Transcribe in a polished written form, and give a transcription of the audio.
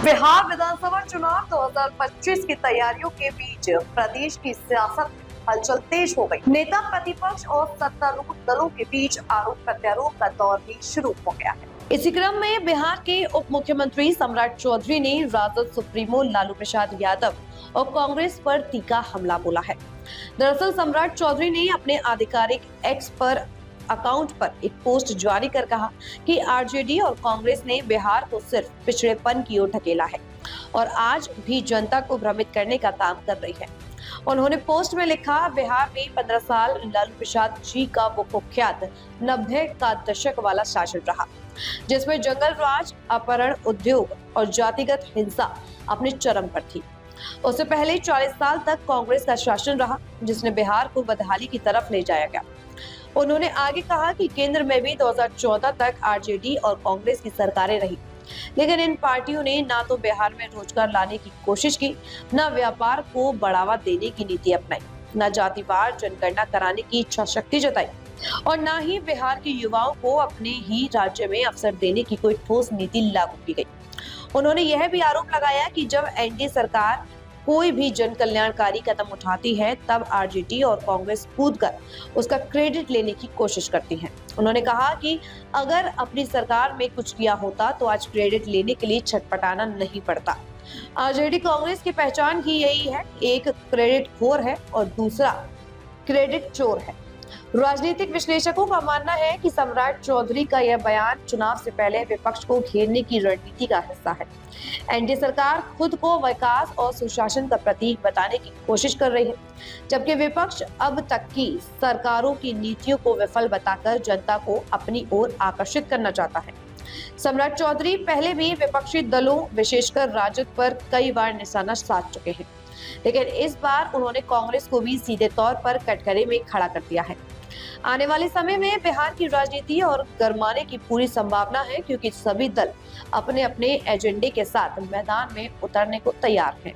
बिहार विधानसभा चुनाव 2025 की तैयारियों के बीच प्रदेश की सियासत में हलचल तेज हो गई। नेता प्रतिपक्ष और सत्तारूढ़ दलों के बीच आरोप प्रत्यारोप का दौर भी शुरू हो गया है। इसी क्रम में बिहार के उप मुख्यमंत्री सम्राट चौधरी ने राजद सुप्रीमो लालू प्रसाद यादव और कांग्रेस पर तीखा हमला बोला है। दरअसल सम्राट चौधरी ने अपने आधिकारिक एक्स पर अकाउंट पर एक पोस्ट जारी कर कहा कि आरजेडी और कांग्रेस ने बिहार को सिर्फ पिछड़ेपन की ओर ढकेला है और आज भी जनता को भ्रमित करने का काम कर रही है। उन्होंने पोस्ट में लिखा, बिहार में 15 साल लालू प्रसाद जी का वो कुख्यात 90 का दशक वाला शासन रहा, जिसमें जंगल राज, अपहरण, उद्योग और जातिगत हिंसा अपने चरम पर थी। उससे पहले 40 साल तक कांग्रेस का शासन रहा, जिसने बिहार को बदहाली की तरफ ले जाया गया। उन्होंने आगे कहा कि केंद्र में भी 2014 तक आरजेडी और कांग्रेस की सरकारें रही, लेकिन इन पार्टियों ने ना तो बिहार में रोजगार लाने की कोशिश की, न व्यापार को बढ़ावा देने की नीति अपनाई, न जातिवार जनगणना कराने की इच्छा शक्ति जताई और न ही बिहार के युवाओं को अपने ही राज्य में अवसर देने की कोई ठोस नीति लागू की गई। उन्होंने यह भी आरोप लगाया कि जब एनडीए सरकार कोई भी जन कल्याणकारी कदम उठाती है, तब आरजेडी और कांग्रेस कूदकर उसका क्रेडिट लेने की कोशिश करती हैं। उन्होंने कहा कि अगर अपनी सरकार में कुछ किया होता तो आज क्रेडिट लेने के लिए छटपटाना नहीं पड़ता। आरजेडी कांग्रेस की पहचान ही यही है, एक क्रेडिट खोर है और दूसरा क्रेडिट चोर है। राजनीतिक विश्लेषकों का मानना है कि सम्राट चौधरी का यह बयान चुनाव से पहले विपक्ष को घेरने की रणनीति का हिस्सा है। एनडीए सरकार खुद को विकास और सुशासन का प्रतीक बताने की कोशिश कर रही है, जबकि विपक्ष अब तक की सरकारों की नीतियों को विफल बताकर जनता को अपनी ओर आकर्षित करना चाहता है। सम्राट चौधरी पहले भी विपक्षी दलों, विशेषकर राजद पर कई बार निशाना साध चुके हैं, लेकिन इस बार उन्होंने कांग्रेस को भी सीधे तौर पर कटघरे में खड़ा कर दिया है। आने वाले समय में बिहार की राजनीति और गरमाने की पूरी संभावना है, क्योंकि सभी दल अपने अपने एजेंडे के साथ मैदान में उतरने को तैयार हैं।